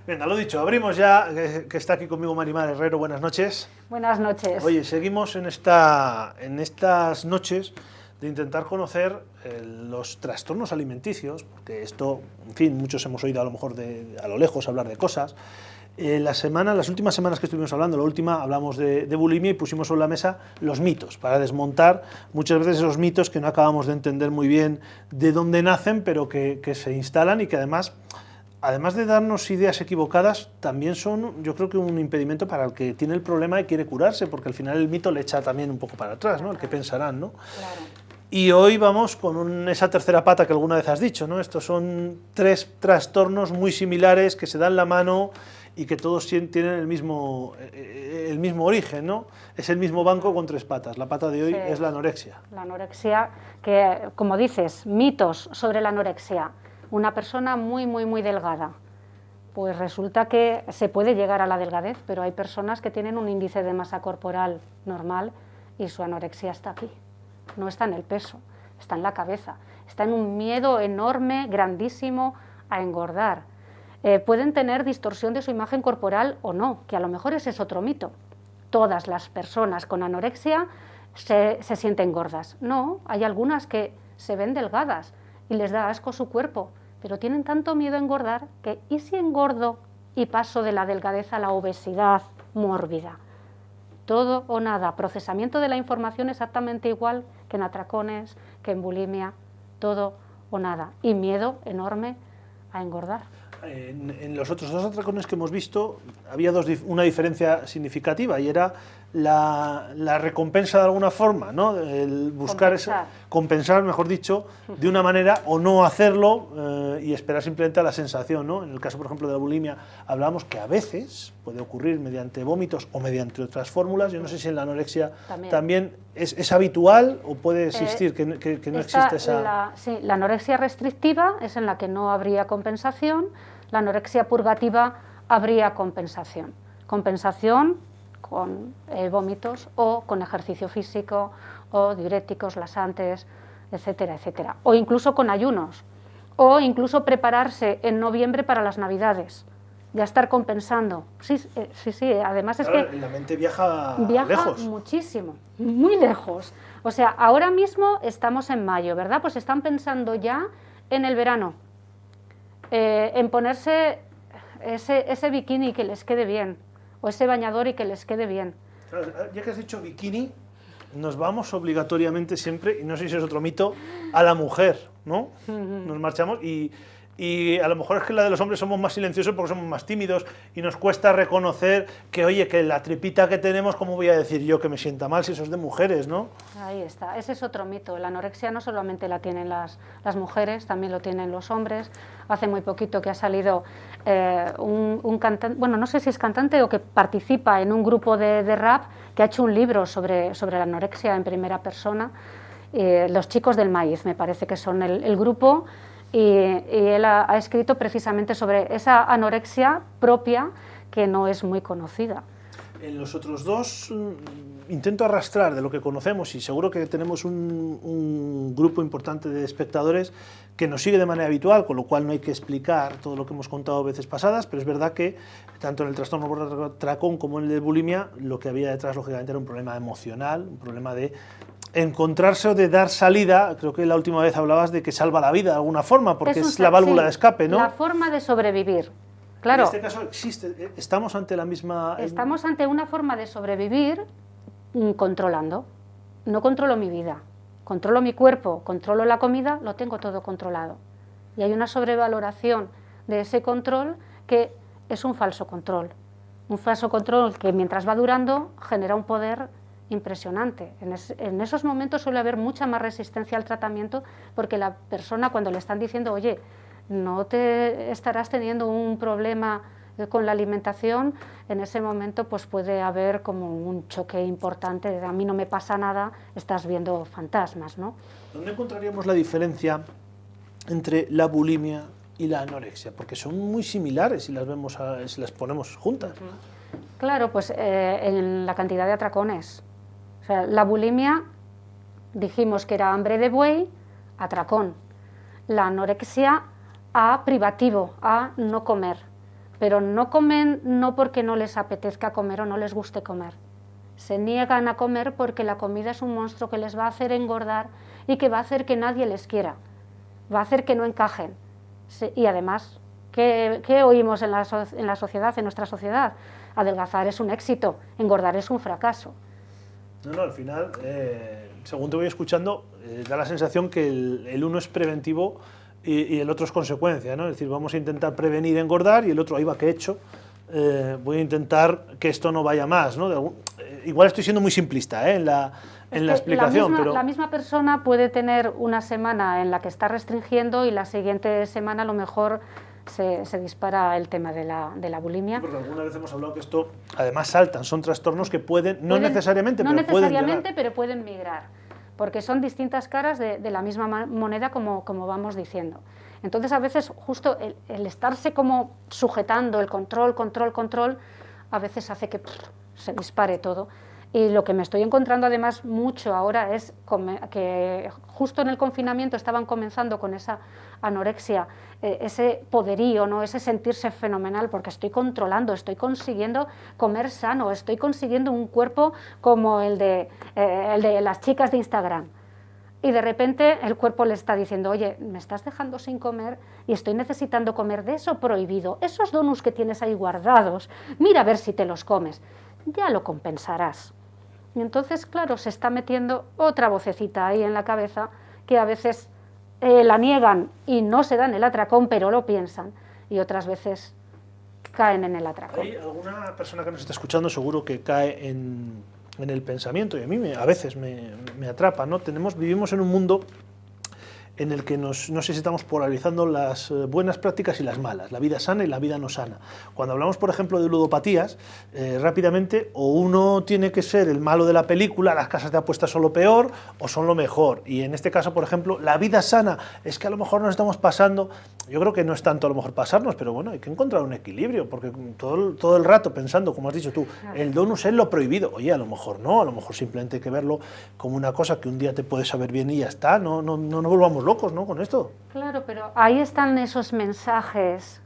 Venga, lo dicho, abrimos ya, que está aquí conmigo Marimar Herrero, buenas noches. Buenas noches. Oye, seguimos en estas noches de intentar conocer los trastornos alimenticios, porque esto, en fin, muchos hemos oído a lo mejor a lo lejos hablar de cosas. Las últimas semanas que estuvimos hablando, la última hablamos de bulimia y pusimos sobre la mesa los mitos, para desmontar muchas veces esos mitos que no acabamos de entender muy bien de dónde nacen, pero que se instalan y que además de darnos ideas equivocadas, también son, yo creo que un impedimento para el que tiene el problema y quiere curarse, porque al final el mito le echa también un poco para atrás, ¿no? El que pensarán, ¿no? Claro. Y hoy vamos con esa tercera pata que alguna vez has dicho, ¿no? Estos son tres trastornos muy similares que se dan la mano y que todos tienen el mismo origen, ¿no? Es el mismo banco con tres patas. La pata de hoy es la anorexia. La anorexia, que como dices, mitos sobre la anorexia. Una persona muy delgada, pues resulta que se puede llegar a la delgadez, pero hay personas que tienen un índice de masa corporal normal y su anorexia está aquí. No está en el peso, está en la cabeza, está en un miedo enorme, grandísimo a engordar. Pueden tener distorsión de su imagen corporal o no, que a lo mejor ese es otro mito. Todas las personas con anorexia se sienten gordas. No, hay algunas que se ven delgadas y les da asco su cuerpo, pero tienen tanto miedo a engordar que ¿y si engordo y paso de la delgadez a la obesidad mórbida? Todo o nada, procesamiento de la información exactamente igual que en atracones, que en bulimia, todo o nada, y miedo enorme a engordar. En los otros dos atracones que hemos visto había una diferencia significativa y era la recompensa de alguna forma, ¿no? El buscar compensar, mejor dicho, de una manera o no hacerlo y esperar simplemente a la sensación, ¿no? En el caso, por ejemplo, de la bulimia, hablábamos que a veces puede ocurrir mediante vómitos o mediante otras fórmulas. Yo no sé si en la anorexia también es habitual o puede existir, que no existe esa... Sí, la anorexia restrictiva es en la que no habría compensación, la anorexia purgativa habría compensación. Compensación con vómitos o con ejercicio físico o diuréticos, laxantes, etcétera, etcétera. O incluso con ayunos, o incluso prepararse en noviembre para las Navidades, ya estar compensando. Sí, además es que la mente viaja lejos. Muchísimo, muy lejos. O sea, ahora mismo estamos en mayo, ¿verdad? Pues están pensando ya en el verano, en ponerse ese bikini que les quede bien, o ese bañador y que les quede bien. Claro, ya que has dicho bikini, nos vamos obligatoriamente siempre, y no sé si es otro mito, a la mujer, ¿no? Nos marchamos y a lo mejor es que la de los hombres somos más silenciosos porque somos más tímidos y nos cuesta reconocer que, oye, que la tripita que tenemos, ¿cómo voy a decir yo que me sienta mal si eso es de mujeres, ¿no? Ahí está, ese es otro mito. La anorexia no solamente la tienen las mujeres, también lo tienen los hombres. Hace muy poquito que ha salido un cantante, bueno, no sé si es cantante o que participa en un grupo de rap que ha hecho un libro sobre la anorexia en primera persona. Los Chicos del Maíz, me parece que son el grupo. Y él ha escrito precisamente sobre esa anorexia propia que no es muy conocida. En los otros dos intento arrastrar de lo que conocemos y seguro que tenemos un grupo importante de espectadores que nos sigue de manera habitual, con lo cual no hay que explicar todo lo que hemos contado veces pasadas, pero es verdad que tanto en el trastorno por atracón como en el de bulimia lo que había detrás lógicamente era un problema emocional, un problema de encontrarse o de dar salida. Creo que la última vez hablabas de que salva la vida de alguna forma, porque es la válvula de escape, ¿no? La forma de sobrevivir. Claro, en este caso existe, estamos ante la misma... Estamos ante una forma de sobrevivir controlando. No controlo mi vida, controlo mi cuerpo, controlo la comida, lo tengo todo controlado. Y hay una sobrevaloración de ese control que es un falso control. Un falso control que mientras va durando genera un poder impresionante. En esos momentos suele haber mucha más resistencia al tratamiento porque la persona, cuando le están diciendo, oye, no te estarás teniendo un problema con la alimentación, en ese momento pues puede haber como un choque importante de a mí no me pasa nada, estás viendo fantasmas, ¿no? ¿Dónde encontraríamos la diferencia entre la bulimia y la anorexia? Porque son muy similares si las vemos, si las ponemos juntas. Claro, pues en la cantidad de atracones. O sea, la bulimia, dijimos que era hambre de buey, atracón. La anorexia, a privativo, a no comer. pero no comen no porque no les apetezca comer o no les guste comer. Se niegan a comer porque la comida es un monstruo que les va a hacer engordar y que va a hacer que nadie les quiera, va a hacer que no encajen. Y además, ¿qué oímos en la sociedad, en nuestra sociedad? Adelgazar es un éxito, engordar es un fracaso. No, al final, según te voy escuchando, da la sensación que el uno es preventivo y el otro es consecuencia, ¿no? Es decir, vamos a intentar prevenir engordar y el otro, ahí va, ¿qué he hecho? Voy a intentar que esto no vaya más, ¿no? Igual estoy siendo muy simplista en la explicación, pero... La misma persona puede tener una semana en la que está restringiendo y la siguiente semana a lo mejor se dispara el tema de la bulimia. Porque alguna vez hemos hablado que esto, además, saltan, son trastornos que pueden, no necesariamente, pero pueden migrar, porque son distintas caras de la misma moneda, como vamos diciendo. Entonces, a veces, justo el estarse como sujetando el control, a veces hace que se dispare todo. Y lo que me estoy encontrando además mucho ahora es que justo en el confinamiento estaban comenzando con esa anorexia, ese poderío, ¿no? Ese sentirse fenomenal porque estoy controlando, estoy consiguiendo comer sano, estoy consiguiendo un cuerpo como el de las chicas de Instagram. Y de repente el cuerpo le está diciendo, oye, me estás dejando sin comer y estoy necesitando comer de eso prohibido, esos donuts que tienes ahí guardados, mira a ver si te los comes, ya lo compensarás. Y entonces, claro, se está metiendo otra vocecita ahí en la cabeza que a veces la niegan y no se dan el atracón, pero lo piensan, y otras veces caen en el atracón. Hay alguna persona que nos está escuchando seguro que cae en el pensamiento, y a mí a veces me atrapa, ¿no? Vivimos en un mundo en el que no sé si estamos polarizando las buenas prácticas y las malas, la vida sana y la vida no sana. Cuando hablamos, por ejemplo, de ludopatías, rápidamente, o uno tiene que ser el malo de la película, las casas de apuestas son lo peor, o son lo mejor. Y en este caso, por ejemplo, la vida sana es que a lo mejor nos estamos pasando, yo creo que no es tanto a lo mejor pasarnos, pero bueno, hay que encontrar un equilibrio, porque todo el rato pensando, como has dicho tú, el donus es lo prohibido. Oye, a lo mejor no, a lo mejor simplemente hay que verlo como una cosa que un día te puede saber bien y ya está, no volvamos locos, ¿no?, con esto. Claro, pero ahí están esos mensajes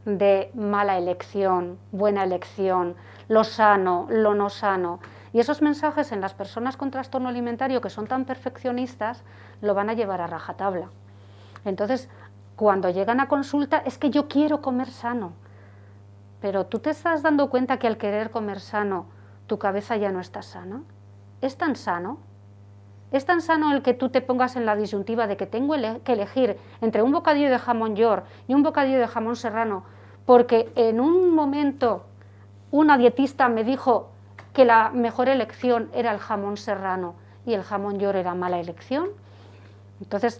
de mala elección, buena elección, lo sano, lo no sano. Y esos mensajes en las personas con trastorno alimentario que son tan perfeccionistas lo van a llevar a rajatabla. Entonces, cuando llegan a consulta es que yo quiero comer sano. Pero tú te estás dando cuenta que al querer comer sano, tu cabeza ya no está sana. ¿Es tan sano? ¿Es tan sano el que tú te pongas en la disyuntiva de que tengo que elegir entre un bocadillo de jamón york y un bocadillo de jamón serrano? Porque en un momento una dietista me dijo que la mejor elección era el jamón serrano y el jamón york era mala elección. Entonces,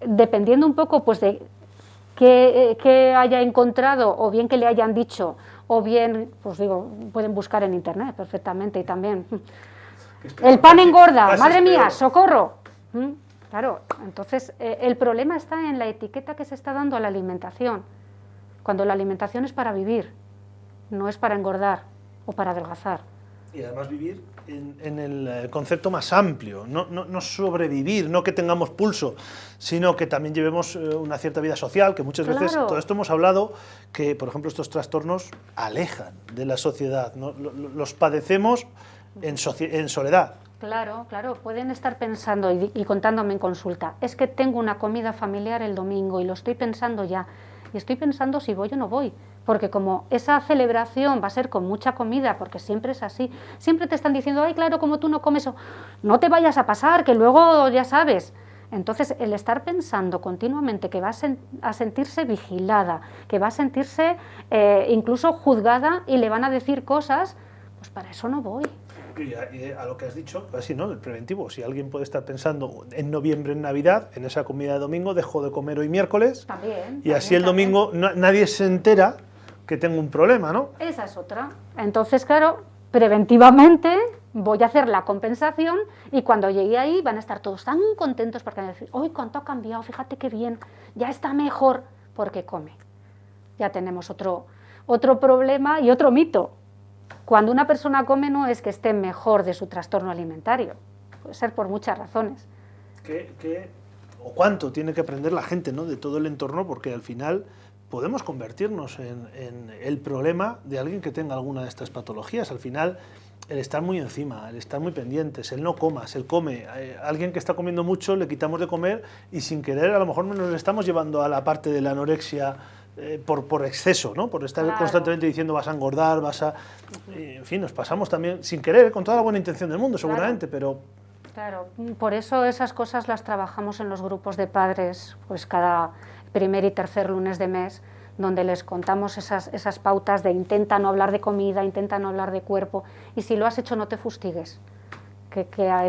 dependiendo un poco pues de qué haya encontrado, o bien que le hayan dicho, o bien, pues digo, pueden buscar en internet perfectamente y también... El pan engorda, madre mía, socorro. Claro, entonces el problema está en la etiqueta que se está dando a la alimentación, cuando la alimentación es para vivir, no es para engordar o para adelgazar. Y además vivir en el concepto más amplio, no sobrevivir, no que tengamos pulso, sino que también llevemos una cierta vida social, que muchas veces, todo esto hemos hablado, que por ejemplo estos trastornos alejan de la sociedad, ¿no? Los padecemos en soledad. Claro, pueden estar pensando y contándome en consulta, es que tengo una comida familiar el domingo y lo estoy pensando ya, y estoy pensando si voy o no voy, porque como esa celebración va a ser con mucha comida, porque siempre es así, siempre te están diciendo, ay, claro, como tú no comes, no te vayas a pasar, que luego ya sabes. Entonces, el estar pensando continuamente que va a sentirse vigilada, que va a sentirse incluso juzgada y le van a decir cosas, pues para eso no voy. Y a lo que has dicho, así, ¿no?, el preventivo. Si alguien puede estar pensando en noviembre, en Navidad, en esa comida de domingo, dejo de comer hoy miércoles, y así el domingo nadie se entera que tengo un problema, ¿no? Esa es otra. Entonces, claro, preventivamente voy a hacer la compensación y cuando llegue ahí van a estar todos tan contentos porque van a decir, ¡uy, cuánto ha cambiado! Fíjate qué bien, ya está mejor porque come. Ya tenemos otro problema y otro mito. Cuando una persona come no es que esté mejor de su trastorno alimentario, puede ser por muchas razones. ¿O cuánto tiene que aprender la gente, ¿no?, de todo el entorno? Porque al final podemos convertirnos en el problema de alguien que tenga alguna de estas patologías. Al final, el estar muy encima, el estar muy pendientes, el no comas, el come. Alguien que está comiendo mucho le quitamos de comer y sin querer a lo mejor nos estamos llevando a la parte de la anorexia por exceso, ¿no? Por estar constantemente diciendo vas a engordar, vas a... En fin, nos pasamos también sin querer, con toda la buena intención del mundo seguramente, pero... Claro, por eso esas cosas las trabajamos en los grupos de padres, pues cada primer y tercer lunes de mes, donde les contamos esas pautas de intenta no hablar de comida, intenta no hablar de cuerpo, y si lo has hecho no te fustigues, que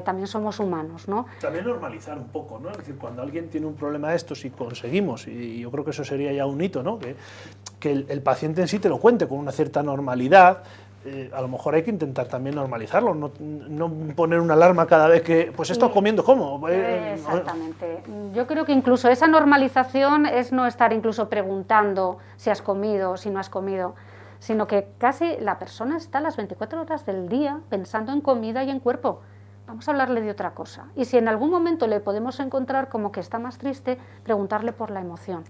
también somos humanos, ¿no? También normalizar un poco, ¿no? Es decir, cuando alguien tiene un problema de estos y conseguimos, y yo creo que eso sería ya un hito, ¿no? Que el paciente en sí te lo cuente con una cierta normalidad. A lo mejor hay que intentar también normalizarlo, no poner una alarma cada vez que, pues he estado comiendo, ¿cómo? Exactamente. Yo creo que incluso esa normalización es no estar incluso preguntando si has comido, si no has comido, sino que casi la persona está las 24 horas del día pensando en comida y en cuerpo. Vamos a hablarle de otra cosa. Y si en algún momento le podemos encontrar como que está más triste, preguntarle por la emoción.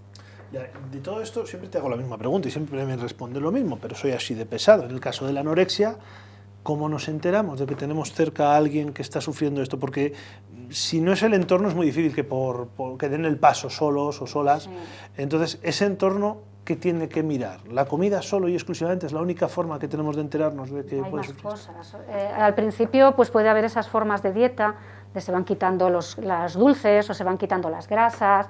De todo esto siempre te hago la misma pregunta y siempre me responde lo mismo, pero soy así de pesado. En el caso de la anorexia, ¿cómo nos enteramos de que tenemos cerca a alguien que está sufriendo esto? Porque si no es el entorno es muy difícil que den el paso solos o solas. Sí. Entonces, ese entorno, ¿qué tiene que mirar? ¿La comida solo y exclusivamente es la única forma que tenemos de enterarnos de que hay más cosas? Al principio pues puede haber esas formas de dieta, de se van quitando las dulces o se van quitando las grasas,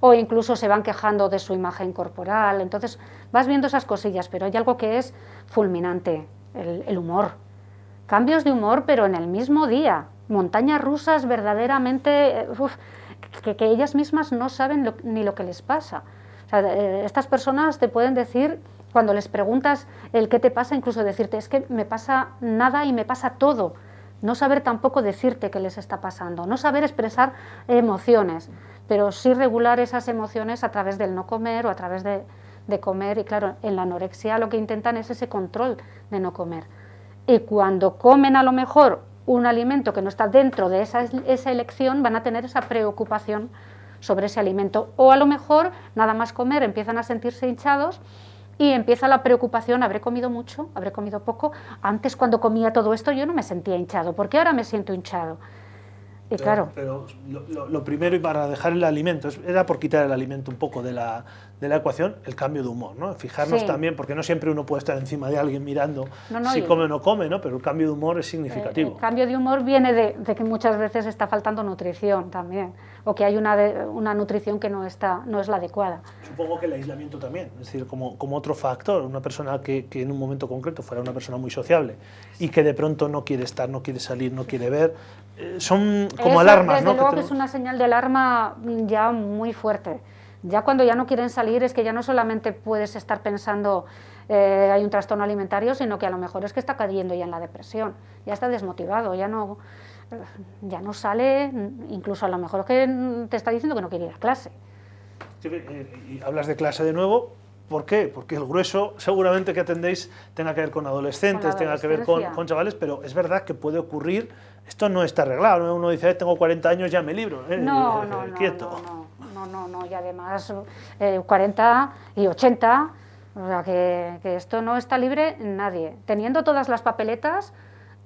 o incluso se van quejando de su imagen corporal. Entonces vas viendo esas cosillas, pero hay algo que es fulminante, el humor. Cambios de humor, pero en el mismo día. Montañas rusas verdaderamente, que ellas mismas no saben ni lo que les pasa. O sea, estas personas te pueden decir, cuando les preguntas el qué te pasa, incluso decirte, es que me pasa nada y me pasa todo. No saber tampoco decirte qué les está pasando, no saber expresar emociones, pero sí regular esas emociones a través del no comer o a través de comer. Y claro, en la anorexia lo que intentan es ese control de no comer. Y cuando comen a lo mejor un alimento que no está dentro de esa elección, van a tener esa preocupación sobre ese alimento. O a lo mejor, nada más comer, empiezan a sentirse hinchados y empieza la preocupación, ¿habré comido mucho? ¿Habré comido poco? Antes, cuando comía todo esto, yo no me sentía hinchado. ¿Por qué ahora me siento hinchado? Y claro. Pero lo primero, y para dejar el alimento, era por quitar el alimento un poco de la ecuación, el cambio de humor, ¿no? Fijarnos también, porque no siempre uno puede estar encima de alguien mirando si come o no come, ¿no? Pero el cambio de humor es significativo. El cambio de humor viene de que muchas veces está faltando nutrición también, o que hay una nutrición que no es la adecuada. Supongo que el aislamiento también, es decir, como otro factor, una persona que en un momento concreto fuera una persona muy sociable y que de pronto no quiere estar, no quiere salir, no quiere ver, son como alarmas, ¿no? Desde luego que es una señal de alarma ya muy fuerte. Ya cuando ya no quieren salir es que ya no solamente puedes estar pensando hay un trastorno alimentario, sino que a lo mejor es que está cayendo ya en la depresión, ya está desmotivado, ya no sale, incluso a lo mejor que te está diciendo que no quiere ir a clase. Y hablas de clase de nuevo. ¿Por qué? Porque el grueso seguramente que atendéis tenga que ver con adolescentes, tenga que ver con chavales, pero es verdad que puede ocurrir, esto no está arreglado, ¿no? Uno dice, tengo 40 años, ya me libro, quieto. No, y además 40 y 80, o sea que esto no está libre nadie. Teniendo todas las papeletas,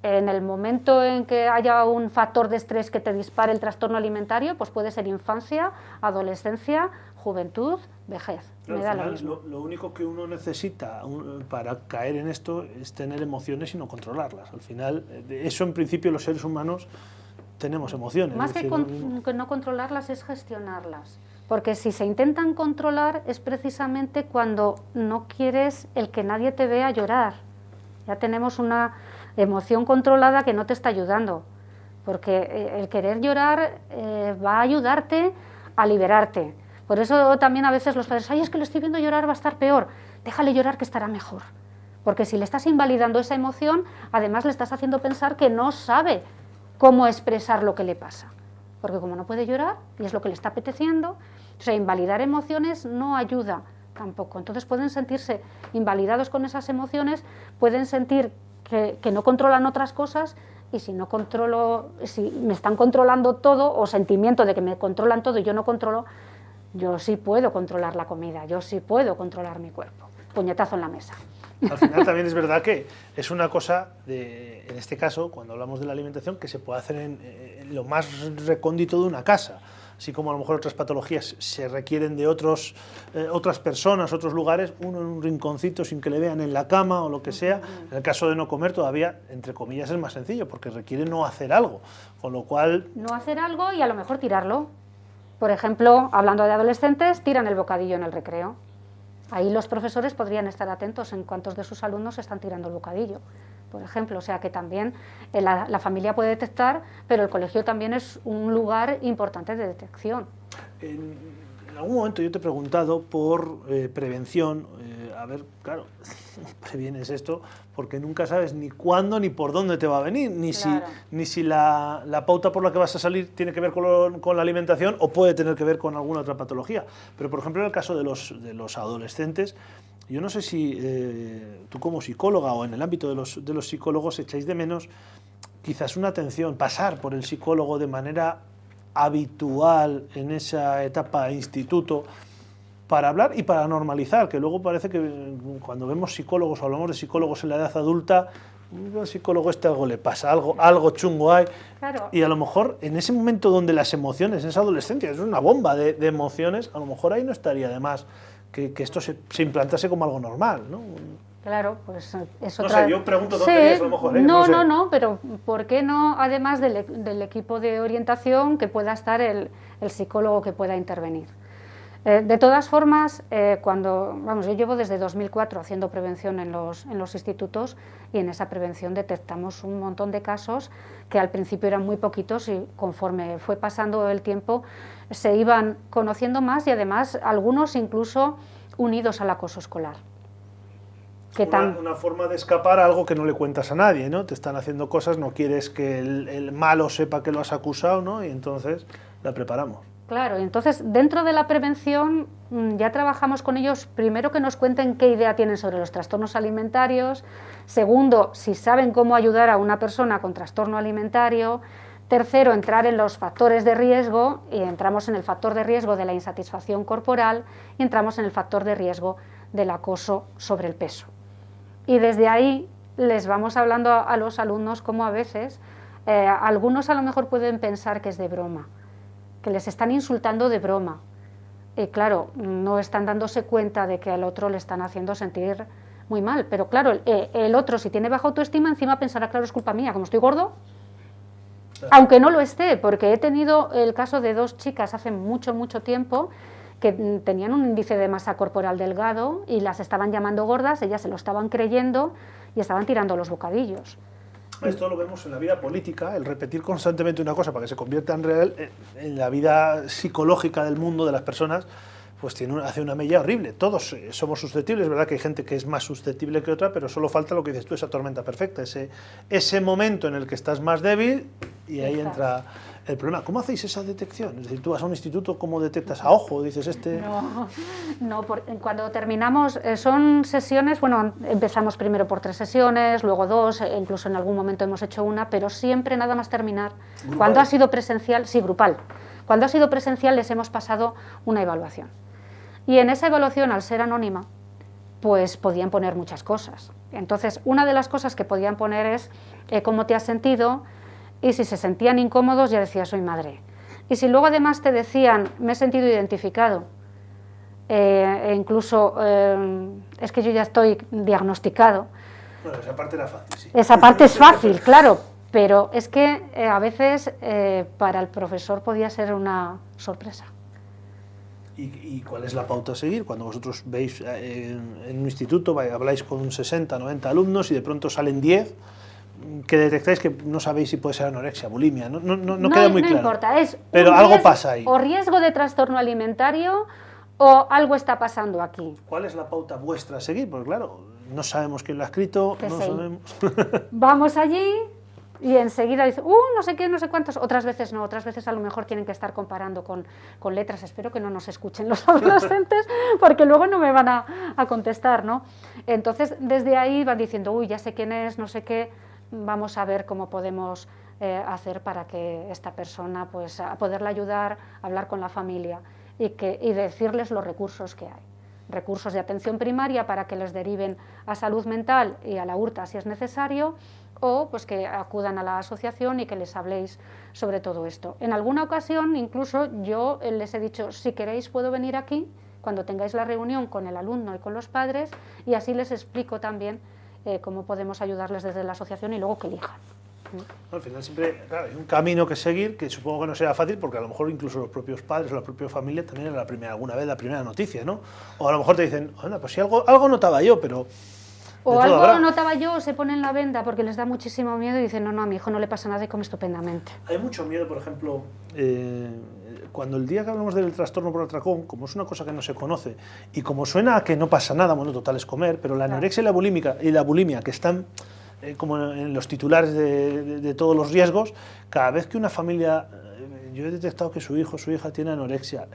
en el momento en que haya un factor de estrés que te dispare el trastorno alimentario, pues puede ser infancia, adolescencia, juventud, vejez. Claro, me da lo mismo. Lo único que uno necesita para caer en esto es tener emociones y no controlarlas. Al final, eso en principio los seres humanos tenemos emociones. Más que no controlarlas es gestionarlas. Porque si se intentan controlar es precisamente cuando no quieres el que nadie te vea llorar. Ya tenemos una emoción controlada que no te está ayudando. Porque el querer llorar va a ayudarte a liberarte. Por eso también a veces los padres, es que lo estoy viendo llorar, va a estar peor. Déjale llorar que estará mejor. Porque si le estás invalidando esa emoción, además le estás haciendo pensar que no sabe cómo expresar lo que le pasa. Porque como no puede llorar, y es lo que le está apeteciendo, o sea, invalidar emociones no ayuda tampoco. Entonces pueden sentirse invalidados con esas emociones, pueden sentir que no controlan otras cosas, y si me están controlando todo, o sentimiento de que me controlan todo y yo no controlo, Yo sí puedo controlar la comida, yo sí puedo controlar mi cuerpo. Puñetazo en la mesa. Al final también es verdad que es una cosa, en este caso, cuando hablamos de la alimentación, que se puede hacer en lo más recóndito de una casa. Así como a lo mejor otras patologías se requieren de otras personas, otros lugares, uno en un rinconcito sin que le vean en la cama o lo que sea. En el caso de no comer todavía, entre comillas, es más sencillo, porque requiere no hacer algo, con lo cual... No hacer algo y a lo mejor tirarlo. Por ejemplo, hablando de adolescentes, tiran el bocadillo en el recreo. Ahí los profesores podrían estar atentos en cuántos de sus alumnos están tirando el bocadillo, por ejemplo. O sea que también la familia puede detectar, pero el colegio también es un lugar importante de detección. En algún momento yo te he preguntado por prevención, a ver, claro, previenes esto porque nunca sabes ni cuándo ni por dónde te va a venir, ni Claro. si la pauta por la que vas a salir tiene que ver con la alimentación o puede tener que ver con alguna otra patología. Pero, por ejemplo, en el caso de los adolescentes, yo no sé si tú como psicóloga o en el ámbito de los psicólogos echáis de menos quizás una atención, pasar por el psicólogo de manera habitual en esa etapa de instituto para hablar y para normalizar, que luego parece que cuando vemos psicólogos o hablamos de psicólogos en la edad adulta, al psicólogo algo le pasa, algo chungo hay. Claro. Y a lo mejor en ese momento donde las emociones, en esa adolescencia, es una bomba de emociones, a lo mejor ahí no estaría de más que esto se implantase como algo normal, ¿no? Claro, pues es No otra... sé, yo pregunto tonterías a lo mejor, ¿eh? No sé. No, pero ¿por qué no, además del equipo de orientación, que pueda estar el psicólogo que pueda intervenir? De todas formas, yo llevo desde 2004 haciendo prevención en los institutos y en esa prevención detectamos un montón de casos que al principio eran muy poquitos y conforme fue pasando el tiempo se iban conociendo más y además algunos incluso unidos al acoso escolar. Una forma de escapar a algo que no le cuentas a nadie, ¿no? Te están haciendo cosas, no quieres que el malo sepa que lo has acusado, ¿no? Y entonces la preparamos. Claro, entonces dentro de la prevención ya trabajamos con ellos, primero que nos cuenten qué idea tienen sobre los trastornos alimentarios, segundo, si saben cómo ayudar a una persona con trastorno alimentario, tercero, entrar en los factores de riesgo, y entramos en el factor de riesgo de la insatisfacción corporal y entramos en el factor de riesgo del acoso sobre el peso. Y desde ahí les vamos hablando a los alumnos como a veces, algunos a lo mejor pueden pensar que es de broma, que les están insultando de broma. Y claro, no están dándose cuenta de que al otro le están haciendo sentir muy mal. Pero claro, el otro, si tiene baja autoestima, encima pensará, claro, es culpa mía, como estoy gordo. Claro. Aunque no lo esté, porque he tenido el caso de dos chicas hace mucho, mucho tiempo que tenían un índice de masa corporal delgado y las estaban llamando gordas, ellas se lo estaban creyendo y estaban tirando los bocadillos. Esto lo vemos en la vida política, el repetir constantemente una cosa para que se convierta en real, en la vida psicológica del mundo de las personas, pues hace una mella horrible. Todos somos susceptibles, es verdad que hay gente que es más susceptible que otra, pero solo falta lo que dices tú, esa tormenta perfecta, ese momento en el que estás más débil y ahí entra el problema. ¿Cómo hacéis esa detección? Es decir, tú vas a un instituto, ¿cómo detectas a ojo? Dices cuando terminamos, son sesiones, bueno, empezamos primero por 3 sesiones, luego 2, incluso en algún momento hemos hecho una, pero siempre nada más terminar. ¿Grupal? Cuando ha sido presencial, sí, grupal. Cuando ha sido presencial les hemos pasado una evaluación. Y en esa evaluación, al ser anónima, pues podían poner muchas cosas. Entonces, una de las cosas que podían poner es cómo te has sentido, y si se sentían incómodos ya decía soy madre. Y si luego además te decían me he sentido identificado, e incluso es que yo ya estoy diagnosticado. Bueno, esa parte era fácil, sí. Esa parte es fácil, claro, pero es que a veces para el profesor podía ser una sorpresa. ¿Y cuál es la pauta a seguir? Cuando vosotros veis en un instituto, habláis con 60, 90 alumnos y de pronto salen 10, que detectáis que no sabéis si puede ser anorexia, bulimia, no queda muy claro. No importa, es pero algo pasa ahí. O riesgo de trastorno alimentario o algo está pasando aquí. ¿Cuál es la pauta vuestra a seguir? Porque claro, no sabemos quién lo ha escrito, no sabemos... Vamos allí y enseguida dice, no sé qué, no sé cuántos, otras veces no, otras veces a lo mejor tienen que estar comparando con letras, espero que no nos escuchen los adolescentes porque luego no me van a contestar, ¿no? Entonces desde ahí van diciendo, ya sé quién es, no sé qué, vamos a ver cómo podemos hacer para que esta persona, pues a poderla ayudar, a hablar con la familia. y decirles los recursos que hay. Recursos de atención primaria para que les deriven a salud mental y a la URTA si es necesario, o pues que acudan a la asociación y que les habléis sobre todo esto. En alguna ocasión incluso yo les he dicho, si queréis puedo venir aquí cuando tengáis la reunión con el alumno y con los padres, y así les explico también cómo podemos ayudarles desde la asociación y luego que elijan. Al final siempre, claro, hay un camino que seguir que supongo que no será fácil porque a lo mejor incluso los propios padres o la propia familia también era alguna vez la primera noticia, ¿no? O a lo mejor te dicen, bueno, pues si algo notaba yo, pero... O algo notaba yo, o se ponen la venda porque les da muchísimo miedo y dicen, no, a mi hijo no le pasa nada y come estupendamente. Hay mucho miedo, por ejemplo, cuando el día que hablamos del trastorno por atracón, como es una cosa que no se conoce y como suena a que no pasa nada, bueno, total es comer, pero la anorexia y la bulimia, que están como en los titulares de todos los riesgos, cada vez que una familia, yo he detectado que su hijo o su hija tiene anorexia,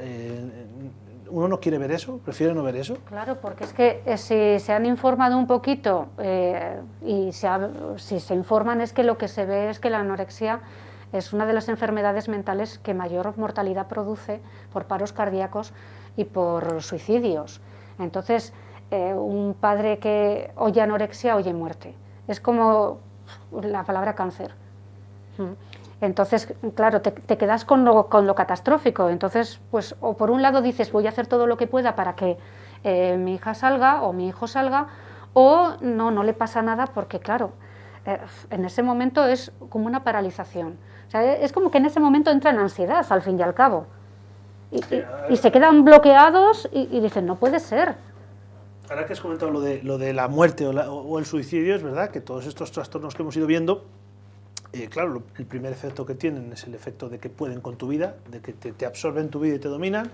¿uno no quiere ver eso? ¿Prefiere no ver eso? Claro, porque es que si se han informado un poquito y si se informan es que lo que se ve es que la anorexia es una de las enfermedades mentales que mayor mortalidad produce por paros cardíacos y por suicidios. Entonces, un padre que oye anorexia oye muerte. Es como la palabra cáncer. Entonces, claro, te quedas con lo catastrófico. Entonces, pues, o por un lado dices, voy a hacer todo lo que pueda para que mi hija salga o mi hijo salga, o no le pasa nada porque, claro, en ese momento es como una paralización. O sea, es como que en ese momento entra en ansiedad, al fin y al cabo. Y se quedan bloqueados y dicen, no puede ser. Ahora que has comentado lo de la muerte o el suicidio, es verdad que todos estos trastornos que hemos ido viendo, claro, el primer efecto que tienen es el efecto de que pueden con tu vida, de que te absorben tu vida y te dominan,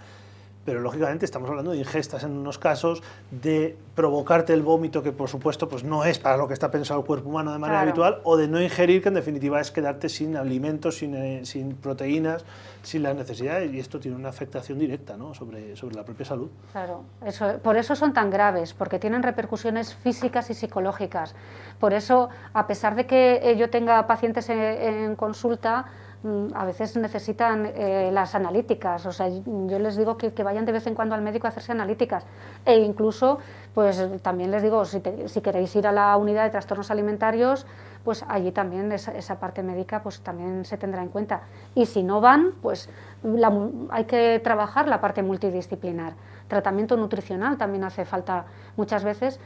pero lógicamente estamos hablando de ingestas en unos casos, de provocarte el vómito, que por supuesto pues no es para lo que está pensado el cuerpo humano de manera habitual, o de no ingerir, que en definitiva es quedarte sin alimentos, sin proteínas, sin las necesidades, y esto tiene una afectación directa, ¿no?, sobre la propia salud. Claro, por eso son tan graves, porque tienen repercusiones físicas y psicológicas. Por eso, a pesar de que yo tenga pacientes en consulta, a veces necesitan las analíticas, o sea, yo les digo que vayan de vez en cuando al médico a hacerse analíticas, e incluso pues también les digo, si queréis ir a la unidad de trastornos alimentarios, pues allí también esa parte médica pues también se tendrá en cuenta, y si no van, pues hay que trabajar la parte multidisciplinar. Tratamiento nutricional también hace falta muchas veces,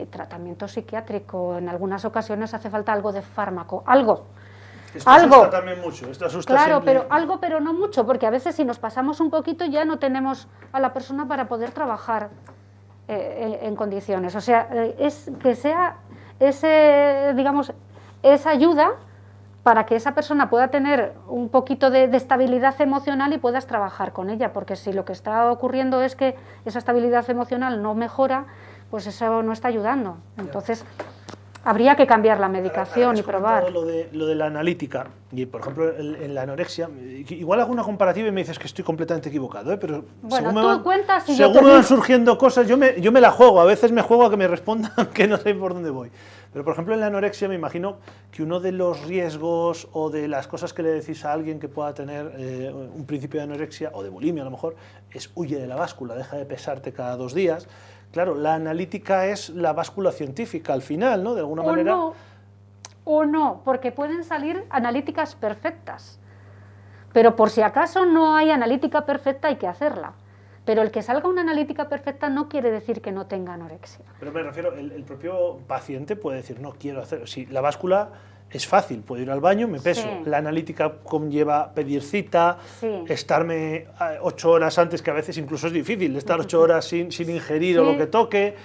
tratamiento psiquiátrico, en algunas ocasiones hace falta algo de fármaco, algo. Esto asusta también mucho, claro, siempre. Pero no mucho, porque a veces si nos pasamos un poquito ya no tenemos a la persona para poder trabajar en condiciones. O sea, es que sea esa ayuda para que esa persona pueda tener un poquito de estabilidad emocional y puedas trabajar con ella, porque si lo que está ocurriendo es que esa estabilidad emocional no mejora, pues eso no está ayudando. Entonces, habría que cambiar la medicación y probar. Lo de la analítica, y por ejemplo en la anorexia, igual hago una comparativa y me dices que estoy completamente equivocado, pero bueno, según me van surgiendo cosas, yo me la juego, a veces me juego a que me respondan que no sé por dónde voy. Pero por ejemplo en la anorexia me imagino que uno de los riesgos o de las cosas que le decís a alguien que pueda tener un principio de anorexia o de bulimia a lo mejor, es huye de la báscula, deja de pesarte cada 2 días. Claro, la analítica es la báscula científica al final, ¿no? De alguna manera. O no, porque pueden salir analíticas perfectas. Pero por si acaso no hay analítica perfecta, hay que hacerla. Pero el que salga una analítica perfecta no quiere decir que no tenga anorexia. Pero me refiero, el propio paciente puede decir, no quiero hacer. Si la báscula es fácil, puedo ir al baño, me peso. Sí. La analítica conlleva pedir cita, sí. Estarme 8 horas antes, que a veces incluso es difícil, estar 8 horas sin ingerir, sí, o lo que toque.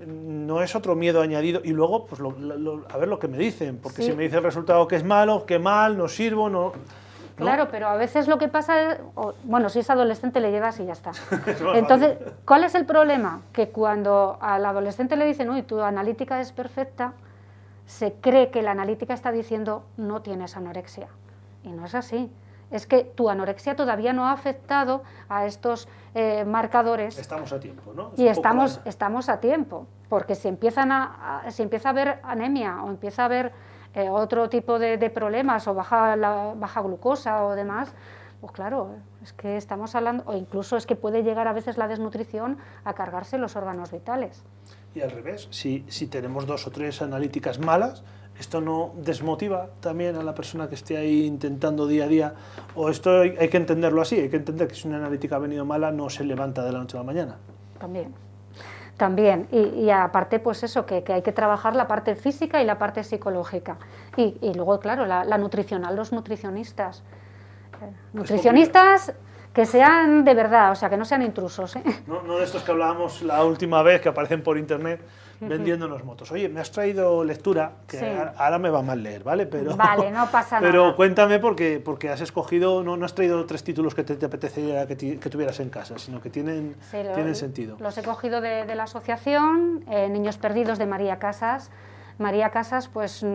No es otro miedo añadido. Y luego, pues a ver lo que me dicen, porque sí. Si me dice el resultado que es malo, que mal, no sirvo, no... Claro, pero a veces lo que pasa es, bueno, si es adolescente le llevas y ya está. Entonces, ¿cuál es el problema? Que cuando al adolescente le dicen, uy, tu analítica es perfecta, se cree que la analítica está diciendo no tienes anorexia. Y no es así. Es que tu anorexia todavía no ha afectado a estos marcadores. Estamos a tiempo, ¿no? Y estamos a tiempo, porque si empieza a haber anemia o empieza a haber otro tipo de problemas o baja glucosa o demás, pues claro, es que estamos hablando, o incluso es que puede llegar a veces la desnutrición a cargarse los órganos vitales. Y al revés, si tenemos 2 o 3 analíticas malas, ¿esto no desmotiva también a la persona que esté ahí intentando día a día? ¿O esto hay que entenderlo así? Hay que entender que si una analítica ha venido mala no se levanta de la noche a la mañana. También, y aparte pues eso, que hay que trabajar la parte física y la parte psicológica. Y luego, claro, la nutricional, los nutricionistas. Nutricionistas que sean de verdad, o sea, que no sean intrusos, ¿eh? No de estos que hablábamos la última vez, que aparecen por internet vendiéndonos motos. Oye, me has traído lectura, que sí. ahora me va mal leer, ¿vale? Vale, no pasa nada. Pero cuéntame porque has escogido, no has traído 3 títulos que te apetecería que tuvieras en casa, sino que tienen sentido. Los he cogido de la asociación Niños Perdidos de María Casas. María Casas pues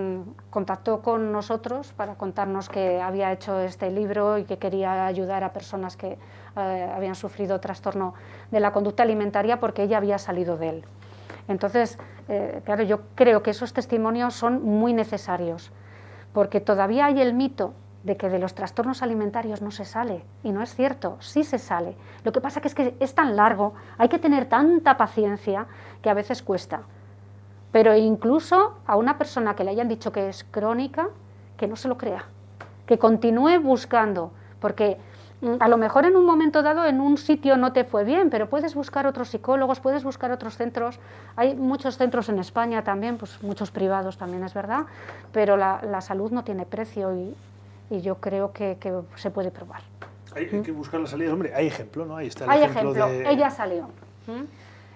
contactó con nosotros para contarnos que había hecho este libro y que quería ayudar a personas que habían sufrido trastorno de la conducta alimentaria porque ella había salido de él. Entonces, claro, yo creo que esos testimonios son muy necesarios porque todavía hay el mito de que de los trastornos alimentarios no se sale, y no es cierto, sí se sale. Lo que pasa es que es tan largo, hay que tener tanta paciencia que a veces cuesta. Pero incluso a una persona que le hayan dicho que es crónica, que no se lo crea, que continúe buscando, porque a lo mejor en un momento dado en un sitio no te fue bien, pero puedes buscar otros psicólogos, puedes buscar otros centros. Hay muchos centros en España también, pues muchos privados también es verdad, pero la salud no tiene precio y yo creo que se puede probar. Hay que buscar la salida, hombre, hay ejemplo, ¿no? Ahí está el hay ejemplo de... Ella salió.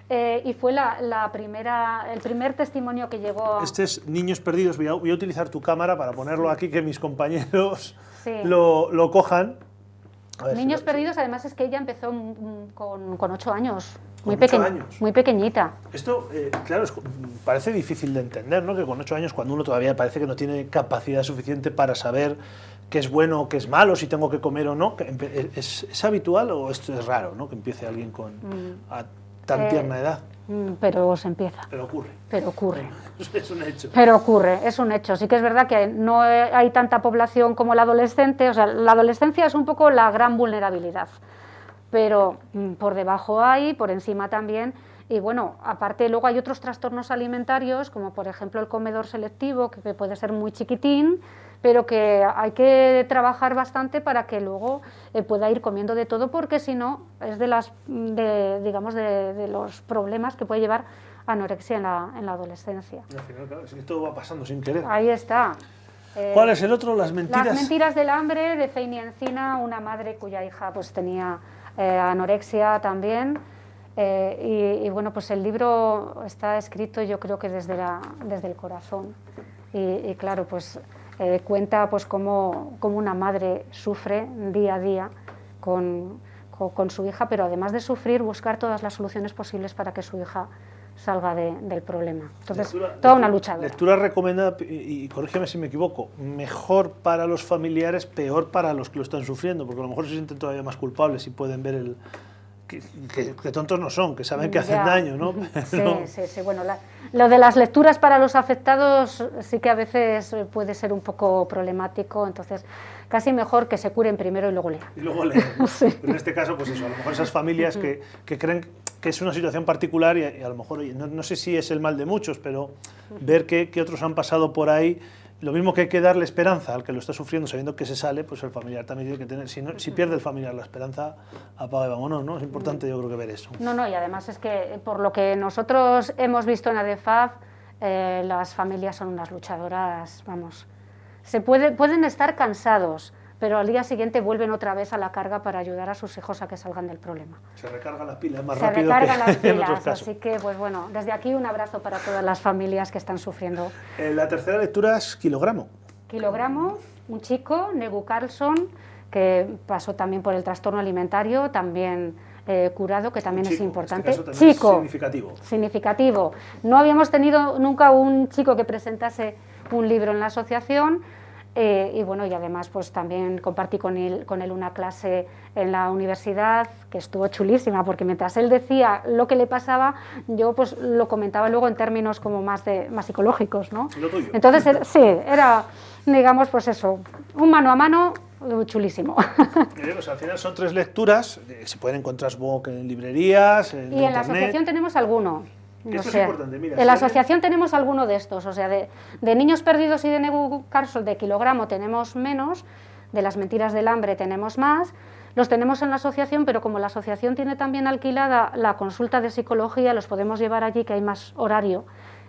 Y fue el primer testimonio que llegó. Este es Niños Perdidos. Voy a utilizar tu cámara para ponerlo aquí, que mis compañeros sí. lo cojan. Niños Perdidos, además es que ella empezó con 8 años, muy pequeñita. Esto, claro, parece difícil de entender, ¿no? Que con 8 años, cuando uno todavía parece que no tiene capacidad suficiente para saber qué es bueno o qué es malo, si tengo que comer o no, ¿es habitual o esto es raro, ¿no? Que empiece alguien a tan tierna edad. Pero se empieza. Pero ocurre. Es un hecho. Pero ocurre, es un hecho. Sí que es verdad que no hay tanta población como la adolescente, o sea, la adolescencia es un poco la gran vulnerabilidad, pero por debajo hay, por encima también, y bueno, aparte luego hay otros trastornos alimentarios, como por ejemplo el comedor selectivo, que puede ser muy chiquitín, pero que hay que trabajar bastante para que luego pueda ir comiendo de todo, porque si no es de los problemas que puede llevar anorexia en la adolescencia. Y al final, claro, es que todo va pasando sin querer. Ahí está. ¿Cuál es el otro? Las mentiras. Las mentiras del hambre, de Feini Encina, una madre cuya hija pues tenía anorexia también. Y bueno, pues el libro está escrito yo creo que desde el corazón. Y claro, pues cuenta pues cómo una madre sufre día a día con su hija, pero además de sufrir, buscar todas las soluciones posibles para que su hija salga del problema. Entonces, toda una luchadora. Lectura recomendada, y corrígeme si me equivoco, mejor para los familiares, peor para los que lo están sufriendo, porque a lo mejor se sienten todavía más culpables y pueden ver que tontos no son, que saben que hacen daño, ¿no? Sí. Bueno, lo de las lecturas para los afectados sí que a veces puede ser un poco problemático, entonces casi mejor que se curen primero y luego lean. Y luego lean, ¿no? Sí. Pero en este caso, pues eso, a lo mejor esas familias que creen que es una situación particular y a lo mejor, oye, no sé si es el mal de muchos, pero ver que otros han pasado por ahí. Lo mismo que hay que darle esperanza al que lo está sufriendo sabiendo que se sale, pues el familiar también tiene que tener, si pierde el familiar la esperanza, apaga y vámonos, ¿no? Es importante yo creo que ver eso. No, y además es que por lo que nosotros hemos visto en ADEFAB, las familias son unas luchadoras, vamos, pueden estar cansados, pero al día siguiente vuelven otra vez a la carga para ayudar a sus hijos a que salgan del problema. Se recargan las pilas más rápido que en otros casos. Así que, pues bueno, desde aquí un abrazo para todas las familias que están sufriendo. La tercera lectura es Kilogramo. Kilogramo, un chico, Negu Carlson, que pasó también por el trastorno alimentario, también curado, que también es importante. Este caso también es significativo. No habíamos tenido nunca un chico que presentase un libro en la asociación. Y bueno, y además pues también compartí con él una clase en la universidad que estuvo chulísima, porque mientras él decía lo que le pasaba, yo pues lo comentaba luego en términos como más psicológicos, ¿no? Lo tuyo. Entonces sí, era, digamos, pues eso, un mano a mano chulísimo. Pues al final son 3 lecturas, se pueden encontrar supongo que en librerías, en Y en la internet. asociación tenemos alguno. Esto es importante, mira. En la asociación tenemos alguno de estos, o sea, de niños perdidos y de Nebu Carso de kilogramo tenemos menos, de las mentiras del hambre tenemos más, los tenemos en la asociación, pero como la asociación tiene también alquilada la consulta de psicología, los podemos llevar allí, que hay más horario,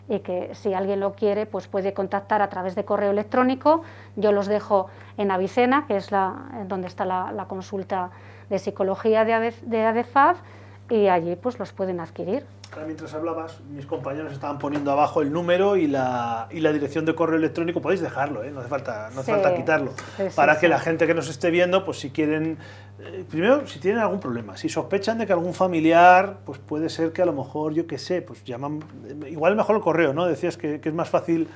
y que si alguien lo quiere, pues puede contactar a través de correo electrónico. Yo los dejo en Avicena, que es donde está la consulta de psicología de ADEFAD, y allí pues los pueden adquirir. Ahora, mientras hablabas, mis compañeros estaban poniendo abajo el número y la dirección de correo electrónico. Podéis dejarlo, no hace falta quitarlo. Para que la gente que nos esté viendo, pues si quieren, primero, si tienen algún problema, si sospechan de que algún familiar, pues puede ser que a lo mejor, yo qué sé, pues llaman, igual mejor el correo, ¿no? Decías que es más fácil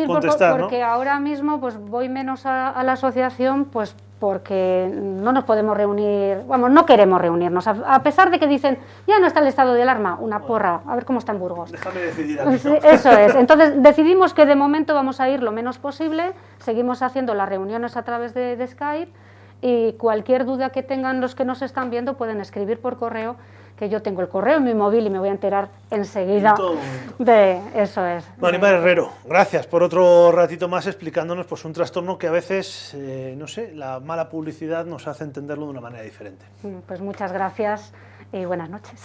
contestar, porque ¿no? ahora mismo pues voy menos a la asociación, pues porque no nos podemos reunir, vamos, no queremos reunirnos, a pesar de que dicen, ya no está el estado de alarma, una porra, a ver cómo está en Burgos. Déjame decidir a mí, ¿no? Eso es, entonces decidimos que de momento vamos a ir lo menos posible, seguimos haciendo las reuniones a través de Skype, y cualquier duda que tengan los que nos están viendo pueden escribir por correo, que yo tengo el correo en mi móvil y me voy a enterar enseguida de eso es. Maribel Herrero, gracias por otro ratito más explicándonos pues un trastorno que a veces, no sé, la mala publicidad nos hace entenderlo de una manera diferente. Pues muchas gracias y buenas noches.